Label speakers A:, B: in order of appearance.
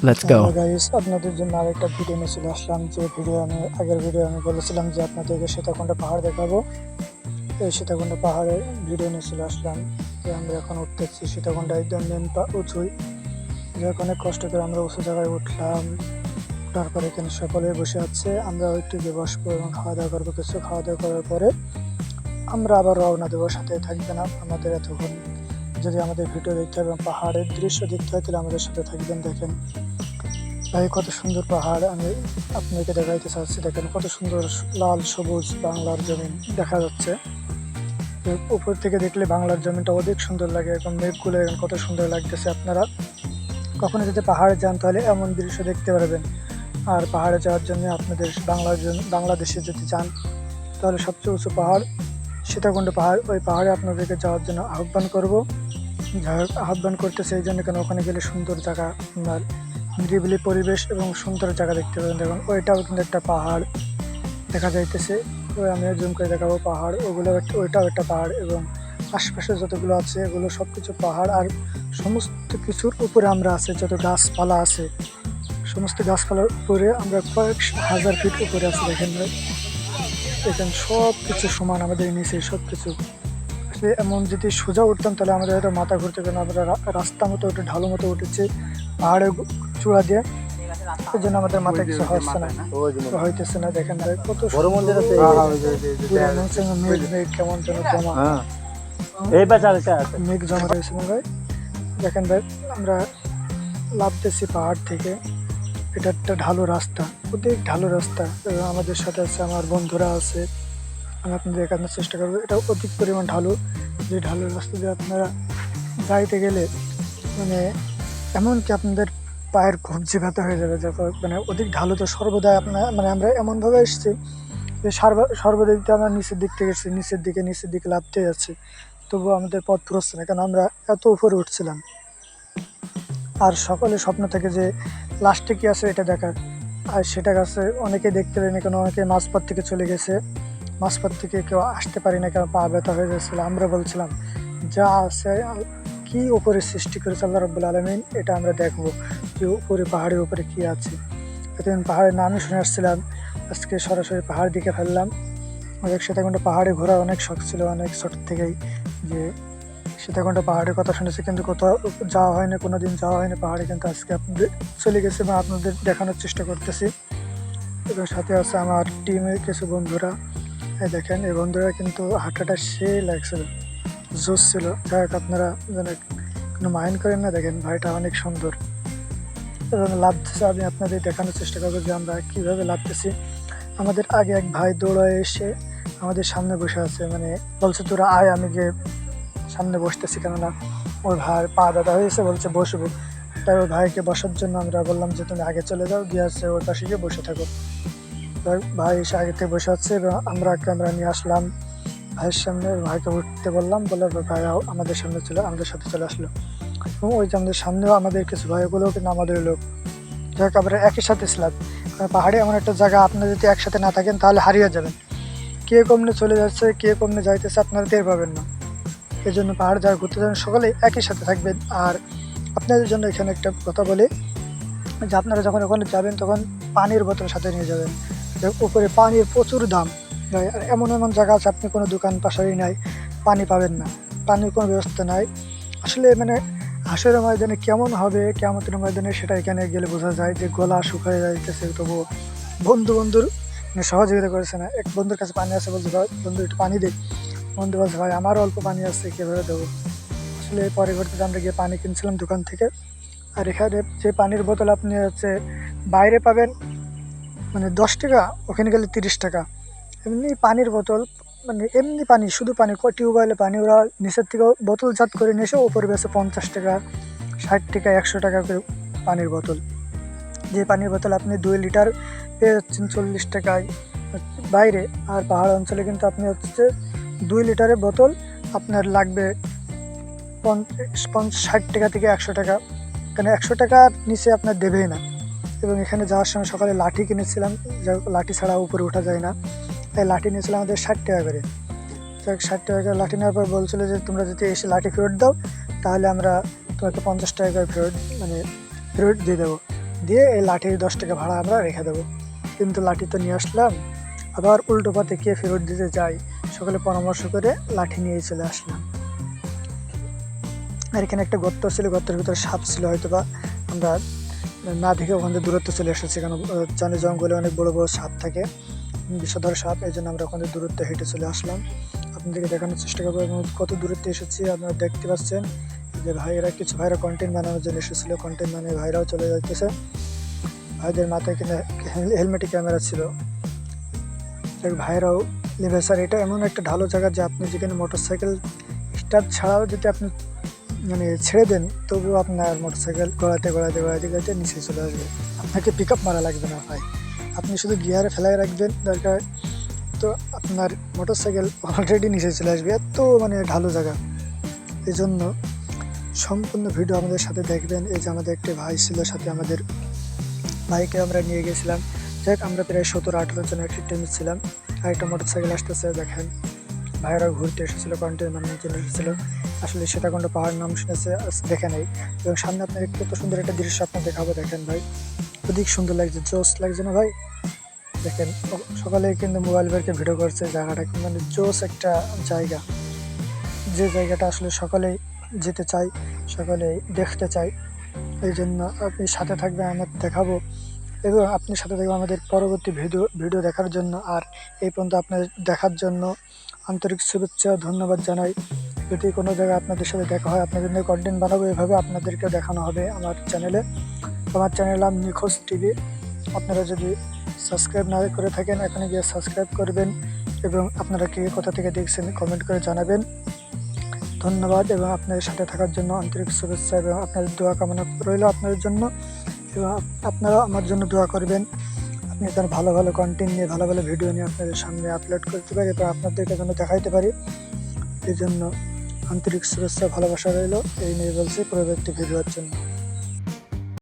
A: Let's go.
B: Guys, আপনাদের জন্য আরেকটা ভিডিও নিয়ে চলে আসলাম। যে ভিডিও আমি আগের ভিডিও আমি বলেছিলাম যে আপনাদেরকে সীতাকুণ্ড পাহাড় দেখাবো। এই সীতাকুণ্ড পাহাড়ের ভিডিও নিয়ে চলে আসলাম। যে আমরা এখন উঠতেছি সীতাকুণ্ড, একদম মেন উঁচুই, যে অনেক কষ্ট করে আমরা উঁচু জায়গায় উঠলাম। তারপরে এখানে সকলে বসে আছে, আমরা একটু গিয়ে বসবো এবং খাওয়া দাওয়া করবো। কিছু খাওয়া দাওয়া করার পরে আমরা আবার রওনা দেবো। সাথে থাকবে না আমাদের এতক্ষণ। যদি আমাদের ভিডিও দেখতে হবে এবং পাহাড়ের দৃশ্য দেখতে হয় তাহলে আমাদের সাথে থাকবেন। দেখেন ভাই, কত সুন্দর পাহাড়। আমি আপনাকে দেখাইতে চাচ্ছি। দেখেন কত সুন্দর লাল সবুজ বাংলার জমিন দেখা যাচ্ছে। তো উপর থেকে দেখলে বাংলার জমিনটা অধিক সুন্দর লাগে, এবং মেঘগুলো এখন কত সুন্দর লাগতেছে। আপনারা কখনো যদি পাহাড়ে যান তাহলে এমন দৃশ্য দেখতে পারবেন। আর পাহাড়ে যাওয়ার জন্য আপনাদের বাংলাদেশে যদি যান তাহলে সবচেয়ে উঁচু পাহাড় সীতাকুণ্ড পাহাড়। ওই পাহাড়ে আপনাদেরকে যাওয়ার জন্য আহ্বান করব। আহ্বান করতেছে এই জন্য কেন, ওখানে গেলে সুন্দর জায়গা, আপনার নিরিবিলি পরিবেশ এবং সুন্দর জায়গা দেখতে পাবেন। দেখুন ওইটাও কিন্তু একটা পাহাড় দেখা যাইতেছে। ওই আমি জুম করে দেখাবো পাহাড়, ওইটাও একটা পাহাড়, এবং আশপাশে যতগুলো আছে এগুলো সব কিছু পাহাড়। আর সমস্ত কিছুর উপরে আমরা আছে, যত গাছপালা আছে সমস্ত গাছপালার উপরে আমরা কয়েক হাজার ফিট উপরে আছি। দেখেন ভাই, এখানে সব কিছু সমান, আমাদের নিচে সব কিছু। এমন যদি সোজা উঠতাম তাহলে আমাদের হয়তো মাথা ঘুরতে পারে। আমরা রাস্তা মতো উঠে ঢালু মতো উঠেছি পাহাড়ের চূড়া দিয়ে, এই জন্য আমাদের মাথায় কিছু হইতেছে না। দেখেন ভাই কত মেঘ মেঘ কেমন যেন জমা, মেঘ জমা রয়েছে না ভাই। দেখেন ভাই, আমরা লাফতেছি পাহাড় থেকে। এটা একটা ঢালু রাস্তা, অধিক ঢালু রাস্তা, এবং আমাদের সাথে আছে আমার বন্ধুরা আছে। আমি আপনাদের দেখানোর চেষ্টা করবো। এটা অধিক পরিমাণ ঢালু। যে ঢালু রাস্তা দিয়ে আপনারা যাইতে গেলে মানে এমনকি আপনাদের পায়ের কবজি ব্যথা হয়ে যাবে। মানে অধিক ঢালু তো সর্বদা আপনার, মানে আমরা এমনভাবে এসেছি যে সর্বদিক দিয়ে আমরা নিচের দিক থেকে এসেছি, নিচের দিকে লাফতে যাচ্ছি, তবুও আমাদের পথ ফুরোচ্ছে না, কারণ আমরা এত উপরে উঠছিলাম। আর সকলে স্বপ্ন থাকে যে লাস্টে কি আছে এটা দেখার, আর সেটা কাছে অনেকে দেখতে পারি না, কেন অনেকে মাঝপথ থেকে চলে গেছে। মাঝপথ থেকে কেউ আসতে পারি না, কেন পা ব্যথা হয়ে যাচ্ছিল। আমরা বলছিলাম যা আছে, কি উপরে সৃষ্টি করেছে আল্লাহ রাব্বুল আলামিন, এটা আমরা দেখবো যে উপরে পাহাড়ের উপরে কি আছে। এতদিন পাহাড়ের নামই শুনে আসছিলাম, আজকে সরাসরি পাহাড় দিকে ফেললাম। অনেক সীতাকুণ্ড পাহাড়ে ঘোরার অনেক শখ ছিল, অনেক ছোট থেকেই, যে সীতাকুণ্ড পাহাড়ের কথা শুনেছি, কিন্তু কোথাও যাওয়া হয়নি, কোনোদিন যাওয়া হয়নি পাহাড়ে। কিন্তু আজকে আপনাদের চলে গেছে বা আপনাদের দেখানোর চেষ্টা করতেছি। এবং সাথে আছে আমার টিমের কিছু বন্ধুরা। এই দেখেন, এই বন্ধুরা কিন্তু হাঁটাটা সেই লাগছিল, জোশ ছিল। যাই হোক, আপনারা যেন কোনো মাইন্ড করেন না। দেখেন ভাইটা অনেক সুন্দর এবং লাভতেছে। আমি আপনাদের দেখানোর চেষ্টা করবো যে আমরা কীভাবে লাভতেছি। আমাদের আগে এক ভাই দৌড়ায় এসে আমাদের সামনে বসে আছে, মানে বলছে তোরা আয়, আমি গিয়ে সামনে বসতেছি, কেননা ওর ভাই পা ব্যথা হয়েছে, বলছে বসবো। তাই ওই ভাইকে বসার জন্য আমরা বললাম যে তুমি আগে চলে যাও, গিয়ে আসছে ওর পাশে গিয়ে বসে থাকো। ভাই এসে আগে থেকে বসে আছে এবং আমরা ক্যামেরা নিয়ে আসলাম ভাইয়ের সামনে। ভাইকে উঠতে বললাম, বলে ভাই আমাদের সাথে চলে আসলো। এবং ওই যে আমাদের সামনেও আমাদের কিছু ভাইগুলো কিন্তু আমাদের লোক। যাই হোক, আমরা একই সাথে ছিলাম। কারণ পাহাড়ে এমন একটা জায়গা, আপনারা যদি একসাথে না থাকেন তাহলে হারিয়ে যাবেন। কে কমনে চলে যাচ্ছে, কে কমনে যাইতেছে, আপনারা টের পাবেন না। এই জন্য পাহাড় যারা ঘুরতে যাবেন সকলে একই সাথে থাকবেন। আর আপনাদের জন্য এখানে একটা কথা বলি, যে আপনারা যখন ওখানে যাবেন তখন পানির বোতল সাথে নিয়ে যাবেন। উপরে পানির প্রচুর দাম। আর এমন এমন জায়গা আছে আপনি কোনো দোকান পাশারি নাই, পানি পাবেন না, পানির কোনো ব্যবস্থা নাই। আসলে মানে হাসরের ময়দানে কেমন হবে, কিয়ামতের ময়দানে, সেটা এখানে গেলে বোঝা যায়। যে গলা শুকিয়ে যাইতেছে, তবুও বন্ধুর মানে সহযোগিতা করেছে না। এক বন্ধুর কাছে পানি আছে, বলছে ভাই বন্ধু একটু পানি দে। বন্ধু বলছে ভাই আমার অল্প পানি আছে, কীভাবে দেবো। আসলে পরবর্তীতে আমরা গিয়ে পানি কিনছিলাম দোকান থেকে। আর এখানে যে পানির বোতল আপনি হচ্ছে বাইরে পাবেন মানে 10 টাকা, ওখানে গেলে 30 টাকা। এমনি পানির বোতল, মানে এমনি পানি, শুধু পানি, টিউবওয়েলে পানি, ওরা নিচের থেকে বোতলজাত করে নিয়ে এসে ওপরে বেছে 50 টাকা, 60 টাকা, 100 টাকা করে পানির বোতল। যে পানির বোতল আপনি 2 লিটার পেয়ে যাচ্ছেন 40 টাকায় বাইরে। আর পাহাড় অঞ্চলে কিন্তু আপনি হচ্ছে 2 লিটারের বোতল আপনার লাগবে 60 টাকা থেকে 100 টাকা, কেন 100 টাকার নিচে আপনার দেবেই না। এবং এখানে যাওয়ার সময় সকালে লাঠি কিনেছিলাম, লাঠি ছাড়া উপরে ওঠা যায় না, তাই লাঠি নিয়েছিলাম আমাদের 60 টাকা করে। 60 টাকা করে লাঠি নেওয়ার পর বলছিল যে তোমরা যদি এসে লাঠি ফেরত দাও তাহলে আমরা তোমাকে 50 টাকা করে ফেরত দিয়ে দেবো। দিয়ে এই লাঠির 10 টাকা ভাড়া আমরা রেখে দেবো। কিন্তু লাঠি তো নিয়ে আসলাম, আবার উল্টো পথে কে ফেরত দিতে যাই, সকলে পরামর্শ করে লাঠি নিয়ে চলে আসলাম। আর এখানে একটা গর্ত ছিল, গর্তের ভিতরে সাপ ছিল, হয়তো বা আমরা না দেখে ওখান থেকে দূরত্ব চলে এসেছি, কারণ জানি জঙ্গলে অনেক বড় বড় সাপ থাকে, বিষধর সাপ, এই জন্য আমরা ওখান থেকে দূরত্ব হেঁটে চলে আসলাম। আপনাদেরকে দেখানোর চেষ্টা করবো কত দূরত্বে এসেছি। আপনারা দেখতে পাচ্ছেন যে কিছু ভাইরা কন্টেন্ট বানানোর জন্য এসেছিলো, কন্টেন্ট বানিয়ে ভাইরাও চলে যাইতেছে। ভাইদের মাথায় কিনা হেলমেটে ক্যামেরা ছিল, ভাইরাও নেবে। স্যার এটা এমন একটা ঢালো জায়গা যে আপনি যেখানে মোটরসাইকেল স্টার্ট ছাড়াও যদি আপনি মানে ছেড়ে দেন, তবুও আপনার মোটরসাইকেল গড়াতে গড়াতে নিচে চলে আসবে, আপনাকে পিক আপ মারা লাগবে না ভাই। আপনি শুধু গিয়ারে ফেলাই রাখবেন দরকার, তো আপনার মোটরসাইকেল অলরেডি নিচে চলে আসবে, এত মানে ঢালো জায়গা। এই জন্য সম্পূর্ণ ভিডিও আমাদের সাথে দেখবেন। এই যে আমাদের একটি ভাই ছিল সাথে, আমাদের ভাইকে আমরা নিয়ে গেছিলাম। যাই হোক, আমরা প্রায় 17-18 জন একটি টিম ছিলাম। আর একটা মোটরসাইকেল আসতেছে, দেখেন ভাইরা ঘুরতে এসেছিলো, কন্টেন্ট বানানোর জন্য এসেছিলো। আসলে সীতাকুণ্ড পাহাড় নাম শুনেছে, দেখে নেই। এবং সামনে আপনার কত সুন্দর একটা দৃশ্য আপনার দেখাবো, দেখেন ভাই অধিক সুন্দর লাগছে, জোস লাগছে না ভাই? দেখেন সকালে কিন্তু মোবাইল বেরকে ভিডিও করছে, জায়গাটা মানে জোস একটা জায়গা, যে জায়গাটা আসলে সকলেই যেতে চাই, সকলেই দেখতে চাই। এই জন্য আপনি সাথে থাকবেন, আমরা দেখাবো, এবং আপনি সাথে থাকবেন আমাদের পরবর্তী ভিডিও দেখার জন্য। আর এই পর্যন্ত আপনার দেখার জন্য আন্তরিক শুভেচ্ছা, ধন্যবাদ জানাই। যদি কোনো জায়গায় আপনাদের সাথে দেখা হয়, আপনাদের জন্য কন্টেন্ট বানাবো, এভাবে আপনাদেরকে দেখানো হবে আমার চ্যানেলে। আমার চ্যানেল নাম নিখোঁজ টিভি। আপনারা যদি সাবস্ক্রাইব না করে থাকেন, এখানে গিয়ে সাবস্ক্রাইব করবেন, এবং আপনারা কে কোথা থেকে দেখছেন কমেন্ট করে জানাবেন। ধন্যবাদ, এবং আপনাদের সাথে থাকার জন্য আন্তরিক শুভেচ্ছা, এবং আপনাদের দোয়া কামনা রইল আপনাদের জন্য, এবং আপনারা আমার জন্য দোয়া করবেন। আপনি যেন ভালো ভালো কন্টেন্ট নিয়ে, ভালো ভালো ভিডিও নিয়ে আপনাদের সামনে আপলোড করতে পারি, এবং আপনাদেরকে যেন দেখাইতে পারি। এই জন্য আন্তরিক শুভেচ্ছা, ভালোবাসা রইল। এই নিয়ে বলছি পরবর্তী ভিডিওর জন্য।